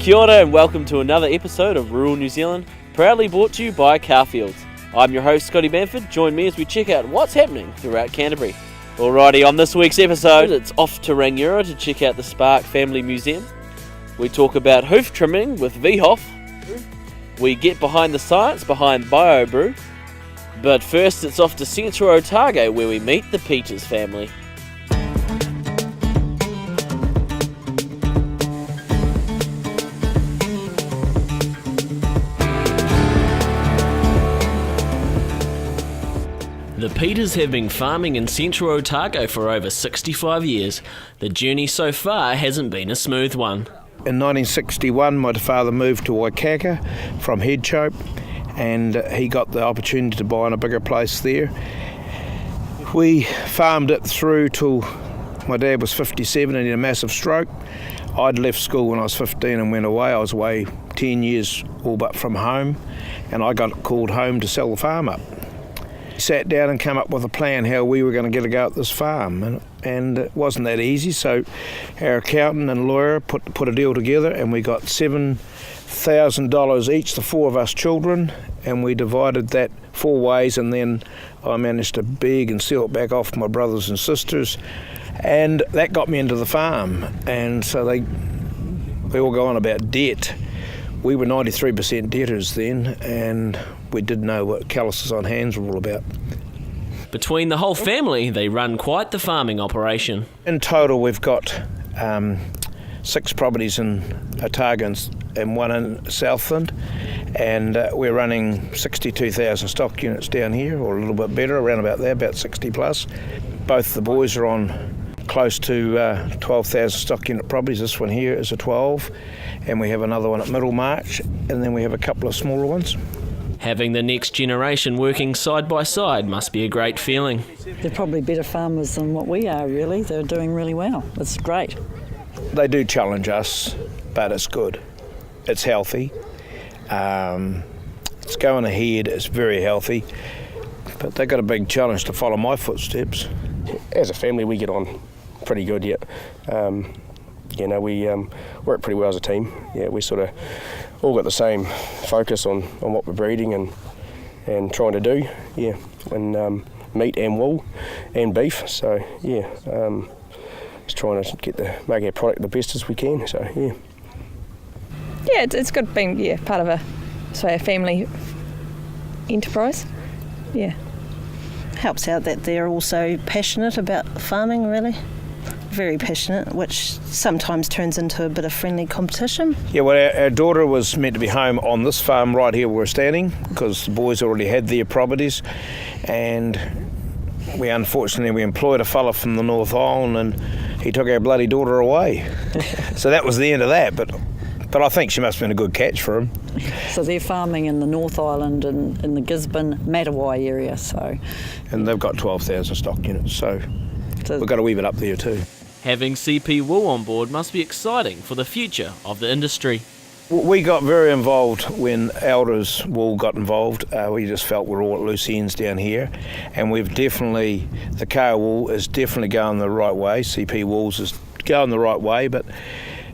Kia ora and welcome to another episode of Rural New Zealand, proudly brought to you by Carfields. I'm your host Scotty Bamford. Join me as we check out what's happening throughout Canterbury. Alrighty, on this week's episode, it's off to Rangiora to check out the Spark Family Museum. We talk about hoof trimming with VHOF. We get behind the science behind BioBrew. But first, it's off to Central Otago where we meet the Peters family. The Peters have been farming in Central Otago for over 65 years. The journey so far hasn't been a smooth one. In 1961, my father moved to Waikato from Headchope, and he got the opportunity to buy in a bigger place there. We farmed it through till my dad was 57 and he had a massive stroke. I'd left school when I was 15 and went away. I was away 10 years all but from home, and I got called home to sell the farm up. Sat down and came up with a plan how we were going to get a go at this farm, and it wasn't that easy, so our accountant and lawyer put a deal together, and we got $7,000 each, the four of us children, and we divided that four ways, and then I managed to beg and seal it back off my brothers and sisters, and that got me into the farm. And so they all go on about debt. We were 93% debtors then, and we didn't know what calluses on hands were all about. Between the whole family, they run quite the farming operation. In total, we've got 6 properties in Otago and 1 in Southland, and we're running 62,000 stock units down here, or a little bit better, around about there, about 60 plus. Both the boys are on close to 12,000 stock unit properties. This one here is a 12, and we have another one at Middlemarch, and then we have a couple of smaller ones. Having the next generation working side by side must be a great feeling. They're probably better farmers than what we are, really. They're doing really well. It's great. They do challenge us, but it's good. It's healthy. It's going ahead. It's very healthy. But they've got a big challenge to follow my footsteps. As a family, we get on pretty good yet. We work pretty well as a team. Yeah, we sort of all got the same focus on what we're breeding and trying to do. Yeah, and meat and wool and beef. So yeah, just trying to make our product the best as we can. So yeah. Yeah, it's good being part of a family enterprise. Yeah. Helps out that they're also passionate about farming, really. Very passionate, which sometimes turns into a bit of friendly competition. Yeah, well, our daughter was meant to be home on this farm right here where we're standing, because the boys already had their properties, and we employed a fella from the North Island, and he took our bloody daughter away. So that was the end of that, but I think she must have been a good catch for him. So they're farming in the North Island and in the Gisborne, Matawai area. And they've got 12,000 stock units, so we've got to weave it up there too. Having CP Wool on board must be exciting for the future of the industry. We got very involved when Elders Wool got involved. We just felt we're all at loose ends down here, and the cow wool is definitely going the right way. CP Wools is going the right way, but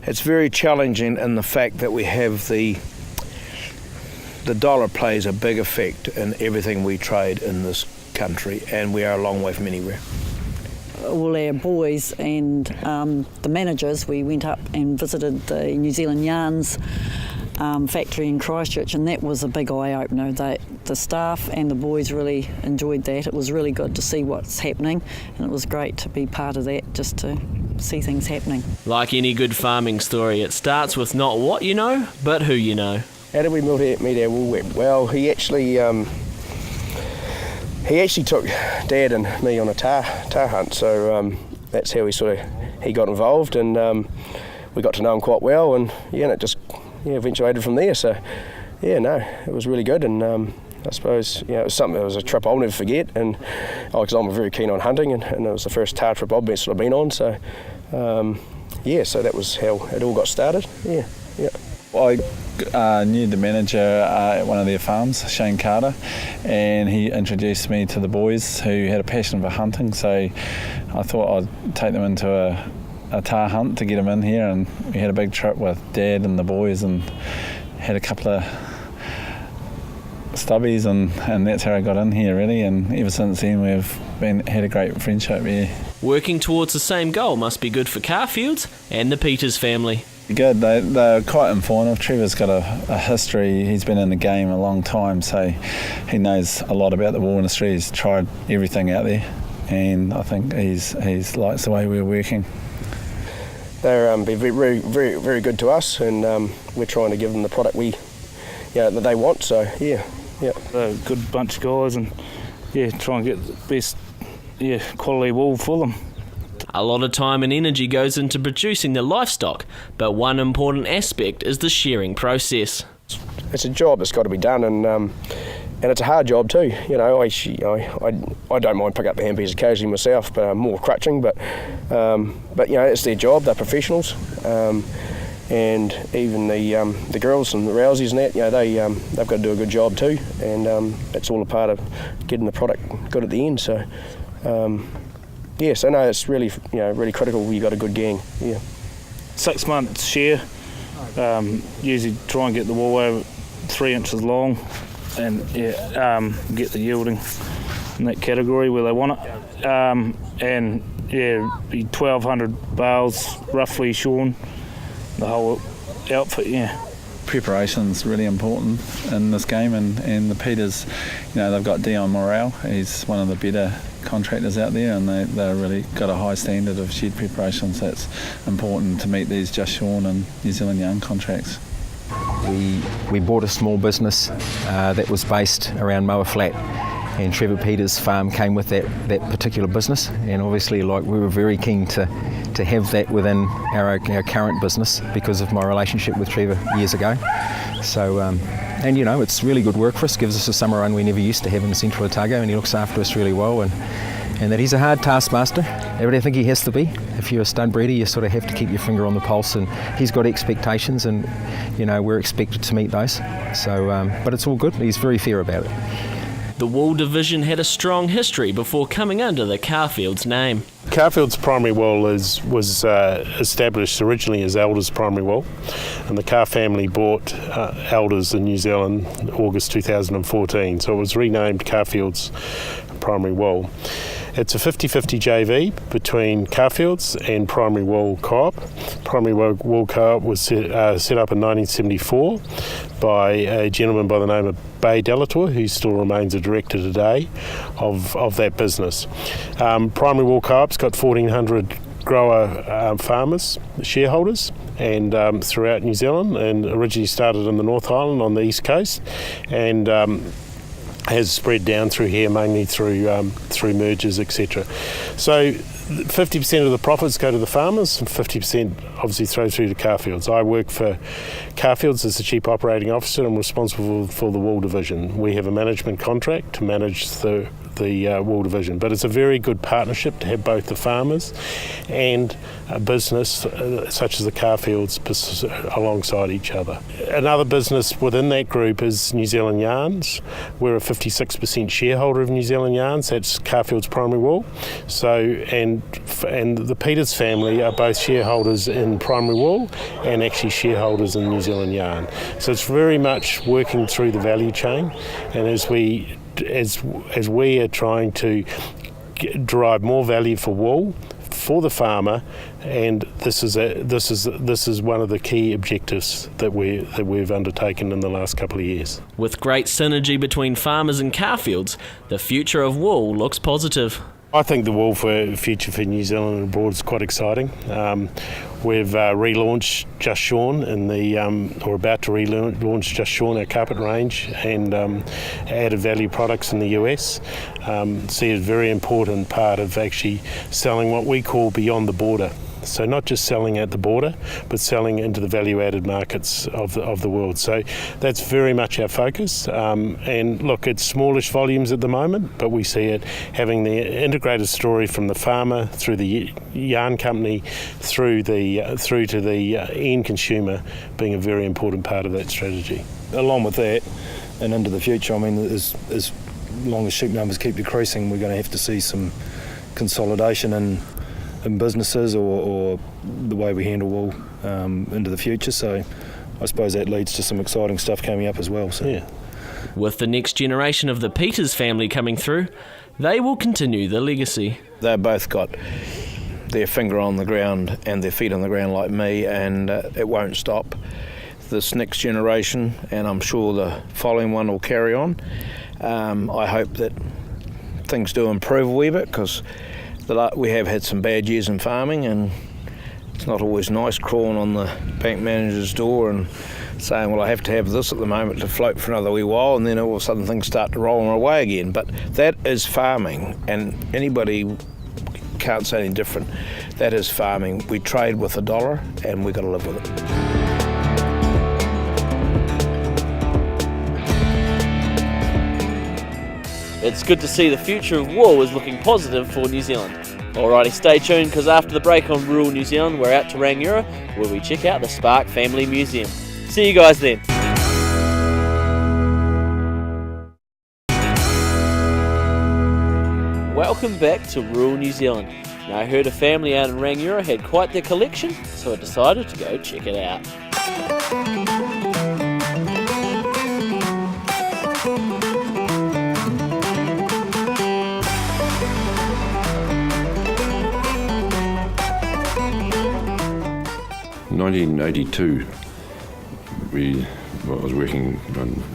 it's very challenging in the fact that we have the dollar plays a big effect in everything we trade in this country, and we are a long way from anywhere. All our boys and the managers, we went up and visited the New Zealand Yarns factory in Christchurch, and that was a big eye-opener. The staff and the boys really enjoyed that. It was really good to see what's happening, and it was great to be part of that, just to see things happening. Like any good farming story, it starts with not what you know, but who you know. How did we meet our wool web? Well, he actually took Dad and me on a tar hunt, so that's how he got involved, and we got to know him quite well, and it just eventuated from there. So it was really good, and I suppose it was a trip I'll never forget, and because I'm very keen on hunting, and it was the first tar trip I've been on. So so that was how it all got started. Yeah. I knew the manager at one of their farms, Shane Carter, and he introduced me to the boys who had a passion for hunting, so I thought I'd take them into a tar hunt to get him in here, and we had a big trip with Dad and the boys and had a couple of stubbies, and that's how I got in here really, and ever since then we've had a great friendship. Working towards the same goal must be good for Carfields and the Peters family. Good, they're quite informative. Trevor's got a history, he's been in the game a long time, so he knows a lot about the wool industry. He's tried everything out there, and I think he's likes the way we're working. They're been very, very, very good to us, and we're trying to give them the product that they want. So yeah. They're a good bunch of guys, and try and get the best quality wool for them. A lot of time and energy goes into producing the livestock, but one important aspect is the shearing process. It's a job that's got to be done, and it's a hard job too. I don't mind picking up the handpiece occasionally myself, but I'm more crutching. But it's their job. They're professionals, and even the girls and the Rousies and that, they've got to do a good job too, and it's all a part of getting the product good at the end. So. So no, it's really, really critical. You got a good gang. 6 months shear. Usually try and get the wool over 3 inches long, and get the yielding in that category where they want it. And be 1,200 bales roughly shorn. The whole outfit. Preparation's really important in this game, and the Peters, they've got Dion Morale. He's one of the better contractors out there, and they've really got a high standard of shed preparation, so it's important to meet these just shorn and New Zealand yarn contracts. We bought a small business that was based around Moa Flat, and Trevor Peters' farm came with that particular business, and obviously we were very keen to have that within our current business because of my relationship with Trevor years ago. So it's really good work for us, gives us a summer run we never used to have in central Otago, and he looks after us really well, and that he's a hard taskmaster. I think he has to be. If you're a stud breeder, you sort of have to keep your finger on the pulse, and he's got expectations, and we're expected to meet those. So but it's all good. He's very fair about it. The wool division had a strong history before coming under the Carfields name. Carfields Primary Wool was established originally as Elders Primary Wool, and the Carr family bought Elders in New Zealand August 2014, so it was renamed Carfields Primary Wool. It's a 50-50 JV between Carfields and Primary Wool Co-op. Primary Wool Co-op was set up in 1974 by a gentleman by the name of Bay Delatour, who still remains a director today of that business. Primary Wool Co-op's got 1,400 grower farmers, shareholders, and throughout New Zealand, and originally started in the North Island on the east coast, and has spread down through here, mainly through mergers, etc. So 50% of the profits go to the farmers, and 50% obviously throw through to Carfields. I work for Carfields as the Chief Operating Officer, and I'm responsible for the wool division. We have a management contract to manage the wool division, but it's a very good partnership to have both the farmers and a business such as the Carfields alongside each other. Another business within that group is New Zealand Yarns. We're a 56% shareholder of New Zealand Yarns. That's Carfields Primary Wool. So and the Peters family are both shareholders in Primary Wool and actually shareholders in New Zealand Yarn. So it's very much working through the value chain, and as we are trying to derive more value for wool for the farmer, and this is one of the key objectives that we've undertaken in the last couple of years. With great synergy between farmers and Carfields, the future of wool looks positive. I think the wool future for New Zealand and abroad is quite exciting. We've relaunched Just Shorn or about to relaunch Just Shorn, our carpet range, and added value products in the US. See it as a very important part of actually selling what we call beyond the border. So not just selling at the border, but selling into the value-added markets of the world. So that's very much our focus. And look, it's smallish volumes at the moment, but we see it having the integrated story from the farmer through the yarn company through to the end consumer being a very important part of that strategy. Along with that, and into the future, as long as sheep numbers keep decreasing, we're going to have to see some consolidation in in businesses or the way we handle wool into the future. So I suppose that leads to some exciting stuff coming up as well. So. Yeah. With the next generation of the Peters family coming through, they will continue the legacy. They've both got their finger on the ground and their feet on the ground like me, and it won't stop. This next generation, and I'm sure the following one will carry on. I hope that things do improve a wee bit, because we have had some bad years in farming, and it's not always nice crawling on the bank manager's door and saying, well, I have to have this at the moment to float for another wee while, and then all of a sudden things start to roll away again. But that is farming, and anybody can't say any different. That is farming. We trade with a dollar, and we've got to live with it. It's good to see the future of wool is looking positive for New Zealand. Alrighty, stay tuned, because after the break on Rural New Zealand, we're out to Rangiora, where we check out the Spark Family Museum. See you guys then. Welcome back to Rural New Zealand. Now, I heard a family out in Rangiora had quite their collection, so I decided to go check it out. In 1982, I was working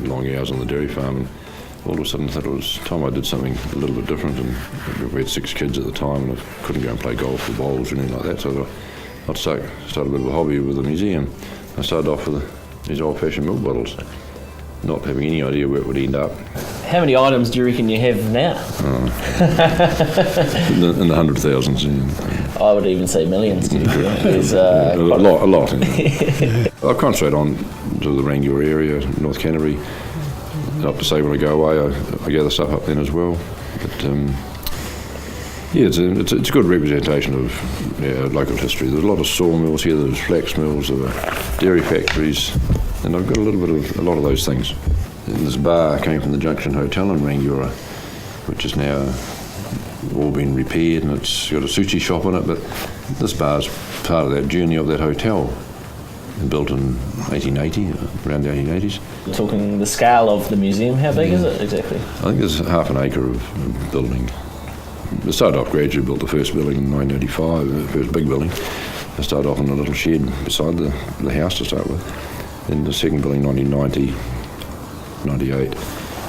long hours on the dairy farm, and all of a sudden I thought it was time I did something a little bit different. And we had 6 kids at the time, and I couldn't go and play golf or bowls or anything like that, so I thought I'd start a bit of a hobby with a museum. I started off with these old-fashioned milk bottles, not having any idea where it would end up. How many items do you reckon you have now? In the 100,000s. Yeah. I would even say millions. There's, a lot. I concentrate on to the Rangiora area, North Canterbury. Up to say when I go away, I gather stuff up then as well. But it's a good representation of local history. There's a lot of sawmills here. There's flax mills, there were dairy factories, and I've got a lot of those things. And this bar came from the Junction Hotel in Rangiora, which is now all been repaired, and it's got a sushi shop in it. But this bar's part of that journey of that hotel, built in 1880, around the 1880s. Talking the scale of the museum, how big is it exactly? I think there's half an acre of building. It started off gradually, built the first building in 1985, the first big building. It started off in a little shed beside the house to start with. Then the second building, 1990, 98,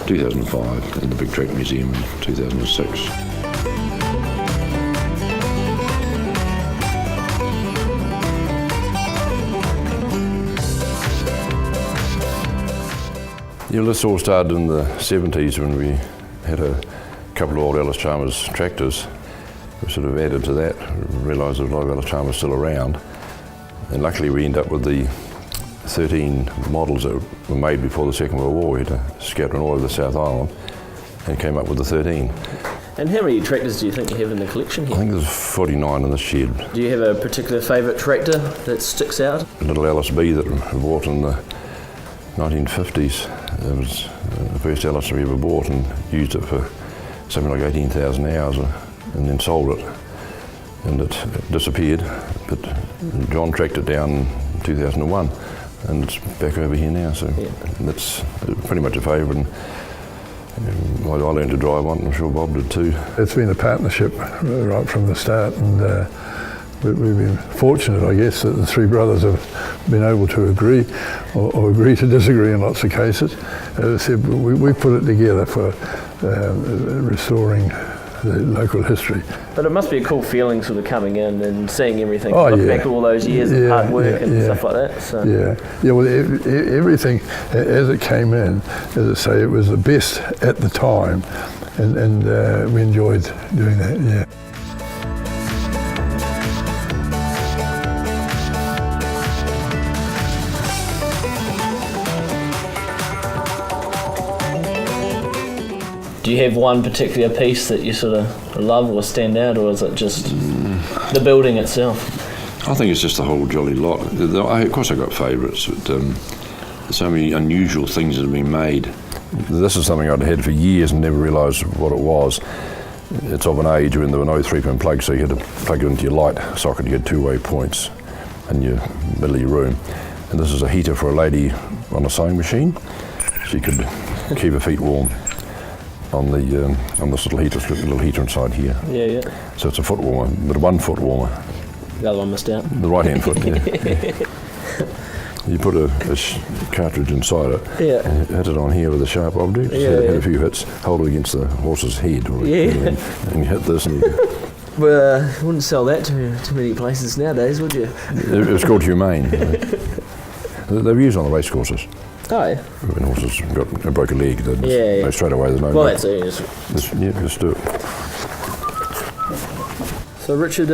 2005, and the Big Track Museum in 2006. Yeah, this all started in the 70s when we had a couple of old Ellis Chalmers tractors. We sort of added to that, realised there were a lot of Ellis Chalmers still around, and luckily we ended up with the 13 models that were made before the Second World War. We had to scatter them all over the South Island and came up with the 13. And how many tractors do you think you have in the collection here? I think there's 49 in the shed. Do you have a particular favourite tractor that sticks out? A little LSB that I bought in the 1950s. It was the first Ellis we ever bought, and used it for something like 18,000 hours and then sold it. And it disappeared, but John tracked it down in 2001. And it's back over here now, so that's pretty much a favourite. And I learned to drive one, I'm sure Bob did too. It's been a partnership right from the start, and we've been fortunate, I guess, that the 3 brothers have been able to agree or agree to disagree in lots of cases. As I said, we put it together for restoring the local history. But it must be a cool feeling sort of coming in and seeing everything, looking back all those years of hard work and stuff like that. So. Yeah, well, everything as it came in, as I say, it was the best at the time, and we enjoyed doing that, yeah. Do you have one particular piece that you sort of love or stand out, or is it just the building itself? I think it's just the whole jolly lot. Of course I've got favourites, but there's so many unusual things that have been made. This is something I'd had for years and never realised what it was. it's of an age when there were no 3-pin plugs, so you had to plug it into your light socket. You had 2-way points in your middle of your room. And this is a heater for a lady on a sewing machine. She could keep her feet warm on this little heater inside here. Yeah. So it's a foot warmer, but a 1 foot warmer. The other one missed out. The right hand foot, yeah. You put a cartridge inside it, and hit it on here with a sharp object, hit a few hits, hold it against the horse's head, and you hit this. And Well, you wouldn't sell that to many places nowadays, would you? It was called Humane. They were used on the race courses. Oh, yeah. When horses broke a leg, they'd go straight away. There's no. Well, that's it. Just do it. So, Richard,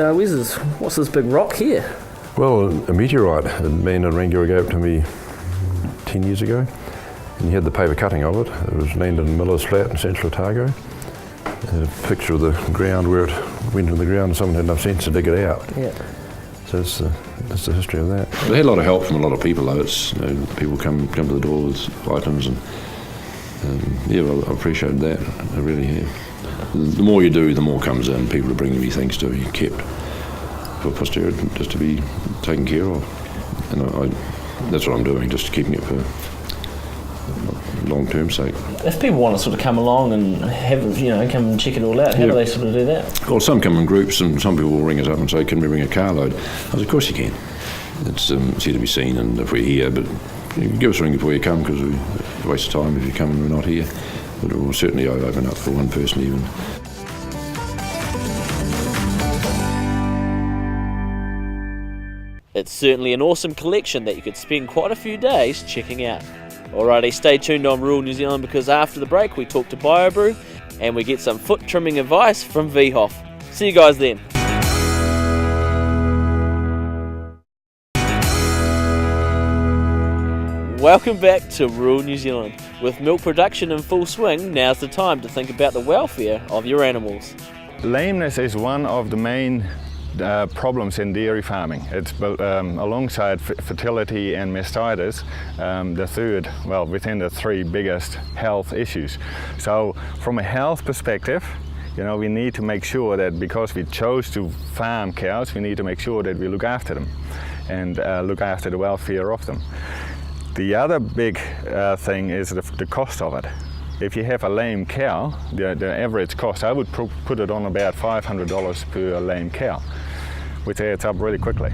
what's this big rock here? Well, a meteorite. A man in Rangiora gave it to me 10 years ago, and he had the paper cutting of it. It was landed in Miller's Flat in central Otago. A picture of the ground where it went into the ground, and someone had enough sense to dig it out. Yeah. So that's the history of that. They had a lot of help from a lot of people, though. It's people come to the door with items, and well, I appreciated that. I really have. The more you do, the more comes in. People are bringing me things to be kept for posterity, just to be taken care of. And that's what I'm doing, just keeping it for long-term sake. If people want to sort of come along and come and check it all out, how do they sort of do that? Well, some come in groups, and some people will ring us up and say, "Can we bring a carload?" I said, "Of course you can. It's here to be seen, and if we're here, but you can give us a ring before you come, because it's a waste of time if you come and we're not here. But it will certainly open up for one person even." It's certainly an awesome collection that you could spend quite a few days checking out. Alrighty, stay tuned on Rural New Zealand, because after the break we talk to BioBrew and we get some foot trimming advice from VHoff. See you guys then. Welcome back to Rural New Zealand. With milk production in full swing, now's the time to think about the welfare of your animals. Lameness is one of the main problems in dairy farming. It's alongside fertility and mastitis, the third, within the 3 biggest health issues. So from a health perspective, we need to make sure that, because we chose to farm cows, we need to make sure that we look after them and look after the welfare of them. The other big thing is the cost of it. If you have a lame cow, the average cost, I would put it on about $500 per lame cow, which adds up really quickly.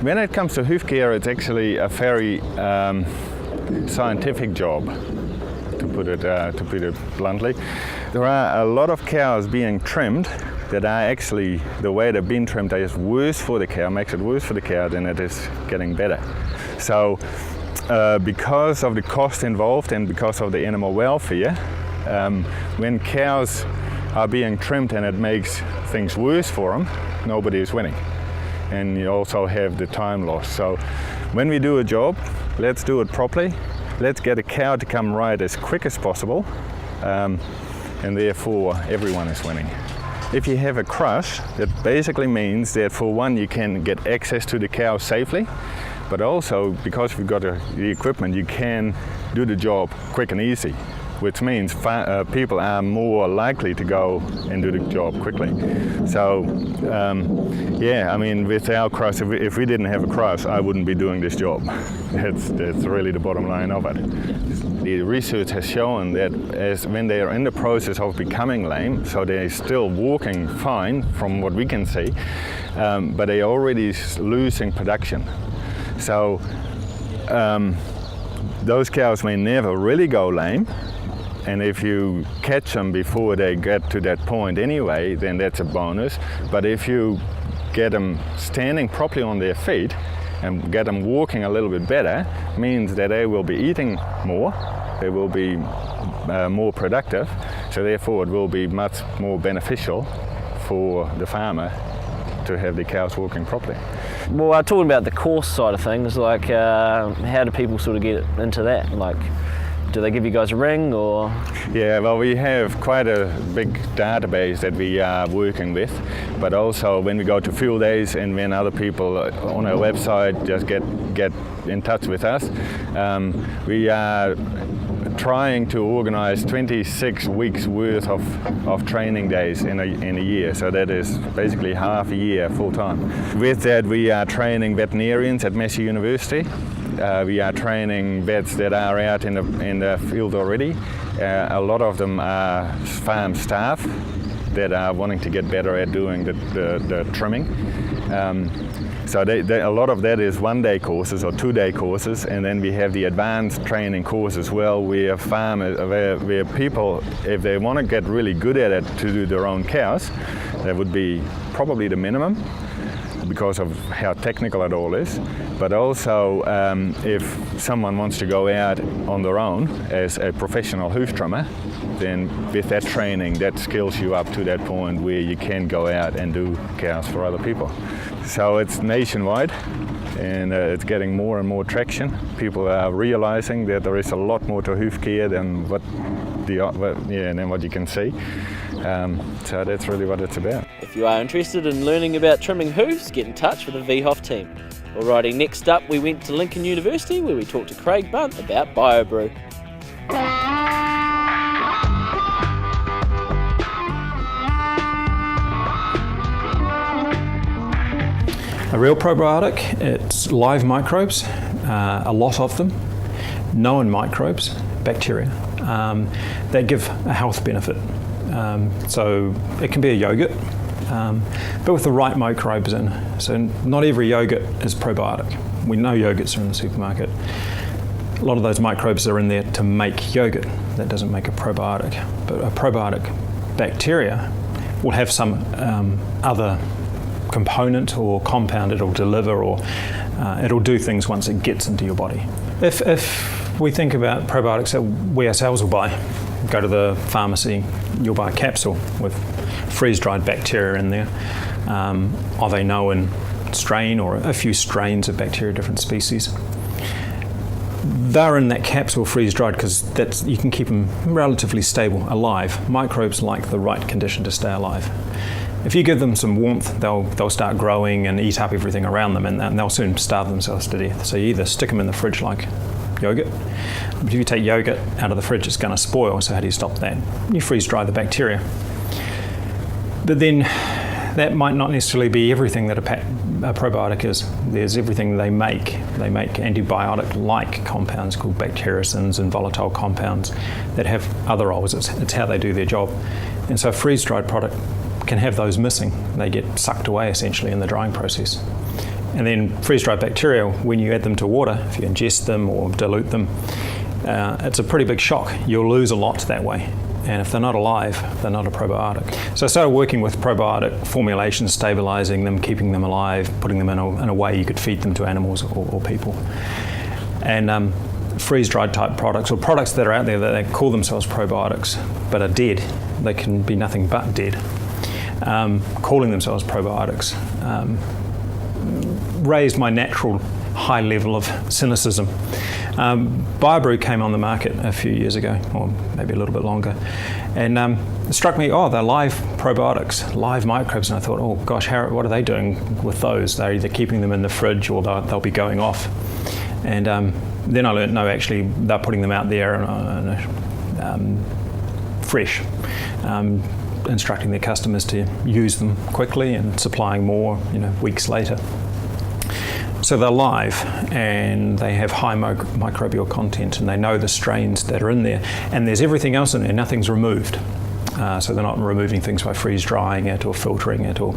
When it comes to hoof care, it's actually a very scientific job, to put it bluntly. There are a lot of cows being trimmed that are actually, the way they've been trimmed is worse for the cow, makes it worse for the cow than it is getting better. So because of the cost involved and because of the animal welfare, when cows are being trimmed and it makes things worse for them, nobody is winning. And you also have the time loss. So when we do a job, let's do it properly. Let's get a cow to come right as quick as possible, and therefore everyone is winning. If you have a crush, that basically means that, for one, you can get access to the cow safely, but also, because we've got the equipment, you can do the job quick and easy, which means people are more likely to go and do the job quickly. So, with our crush, if we didn't have a crush, I wouldn't be doing this job. That's really the bottom line of it. The research has shown that when they are in the process of becoming lame, so they're still walking fine from what we can see, but they're already losing production. So those cows may never really go lame, and if you catch them before they get to that point anyway, then that's a bonus. But if you get them standing properly on their feet and get them walking a little bit better, means that they will be eating more, they will be more productive, so therefore it will be much more beneficial for the farmer to have the cows walking properly. Well, talking about the course side of things, like how do people sort of get into that? Like, do they give you guys a ring, or? Yeah, well, we have quite a big database that we are working with, but also when we go to field days and when other people on our website just get in touch with us, we are trying to organize 26 weeks worth of training days in a year. So that is basically half a year full time. With that, we are training veterinarians at Massey University. We are training vets that are out in the field already. A lot of them are farm staff that are wanting to get better at doing the trimming. So a lot of that is one-day courses or two-day courses, and then we have the advanced training course as well, where where people, if they want to get really good at it to do their own cows, that would be probably the minimum because of how technical it all is. But also, if someone wants to go out on their own as a professional hoof trimmer, then with that training, that skills you up to that point where you can go out and do cows for other people. So it's nationwide, and it's getting more and more traction. People are realizing that there is a lot more to hoof care than what you can see. So that's really what it's about. If you are interested in learning about trimming hoofs, get in touch with the VHOF team. Alrighty, next up we went to Lincoln University where we talked to Craig Bunt about BioBrew. A real probiotic, it's live microbes, a lot of them, known microbes, bacteria, that give a health benefit. So it can be a yogurt, but with the right microbes in. So not every yogurt is probiotic. We know yogurts are in the supermarket. A lot of those microbes are in there to make yogurt. That doesn't make a probiotic. But a probiotic bacteria will have some other component or compound it'll deliver, or it'll do things once it gets into your body. If we think about probiotics that we ourselves will buy, go to the pharmacy, you'll buy a capsule with freeze-dried bacteria in there, of a known strain or a few strains of bacteria, different species. They're in that capsule freeze-dried because you can keep them relatively stable, alive. Microbes like the right condition to stay alive. If you give them some warmth, they'll start growing and eat up everything around them, and they'll soon starve themselves to death. So you either stick them in the fridge like yogurt, but if you take yogurt out of the fridge, it's going to spoil. So how do you stop that? You freeze-dry the bacteria. But then that might not necessarily be everything that a probiotic is. There's everything they make. They make antibiotic-like compounds called bactericins and volatile compounds that have other roles. It's how they do their job. And so a freeze-dried product can have those missing. They get sucked away essentially in the drying process. And then freeze-dried bacteria, when you add them to water, if you ingest them or dilute them, it's a pretty big shock. You'll lose a lot that way. And if they're not alive, they're not a probiotic. So I started working with probiotic formulations, stabilizing them, keeping them alive, putting them in a way you could feed them to animals or people. And freeze-dried type products, or products that are out there that they call themselves probiotics but are dead, they can be nothing but dead, calling themselves probiotics, raised my natural high level of cynicism. BioBrew came on the market a few years ago, or maybe a little bit longer, and it struck me, they're live probiotics, live microbes, and I thought, oh gosh, what are they doing with those? They're either keeping them in the fridge or they'll be going off. And then I learned, no, actually they're putting them out there fresh, instructing their customers to use them quickly and supplying more, weeks later. So they're live and they have high microbial content, and they know the strains that are in there, and there's everything else in there, nothing's removed. So they're not removing things by freeze drying it or filtering it or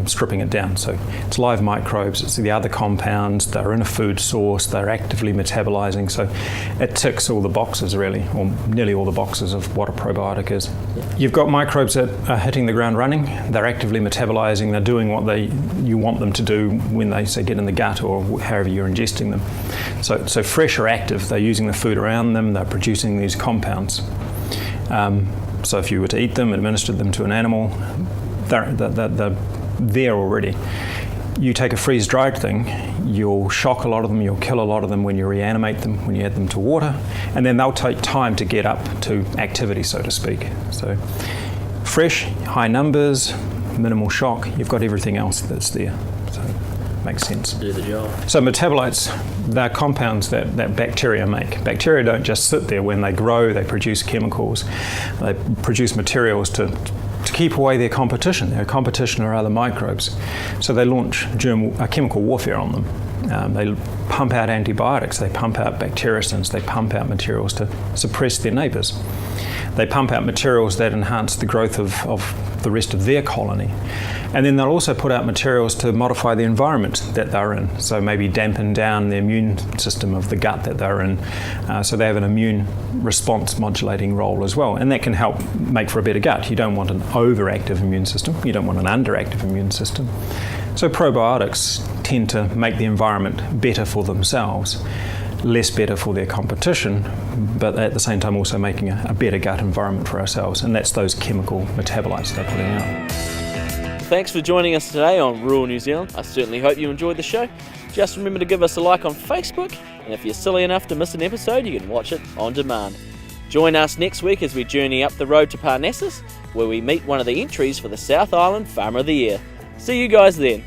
stripping it down. So it's live microbes, it's the other compounds, they're in a food source, they're actively metabolizing, so it ticks all the boxes really, or nearly all the boxes of what a probiotic is. You've got microbes that are hitting the ground running, they're actively metabolizing, they're doing what you want them to do when they say get in the gut or however you're ingesting them. So fresh or active, they're using the food around them, they're producing these compounds. So if you were to eat them, administer them to an animal, they're there already. You take a freeze-dried thing, you'll shock a lot of them, you'll kill a lot of them when you reanimate them, when you add them to water, and then they'll take time to get up to activity, so to speak. So fresh, high numbers, minimal shock, you've got everything else that's there. So makes sense. Do the job. So metabolites, they're compounds that bacteria make. Bacteria don't just sit there. When they grow, they produce chemicals. They produce materials to keep away their competition. Their competition are other microbes. So they launch chemical warfare on them. They pump out antibiotics, they pump out bactericins, they pump out materials to suppress their neighbours. They pump out materials that enhance the growth of the rest of their colony. And then they'll also put out materials to modify the environment that they're in. So maybe dampen down the immune system of the gut that they're in. So they have an immune response modulating role as well. And that can help make for a better gut. You don't want an overactive immune system. You don't want an underactive immune system. So probiotics tend to make the environment better for themselves, less better for their competition, but at the same time also making a better gut environment for ourselves. And that's those chemical metabolites they're putting out. Thanks for joining us today on Rural New Zealand. I certainly hope you enjoyed the show. Just remember to give us a like on Facebook, and if you're silly enough to miss an episode, you can watch it on demand. Join us next week as we journey up the road to Parnassus, where we meet one of the entries for the South Island Farmer of the Year. See you guys then.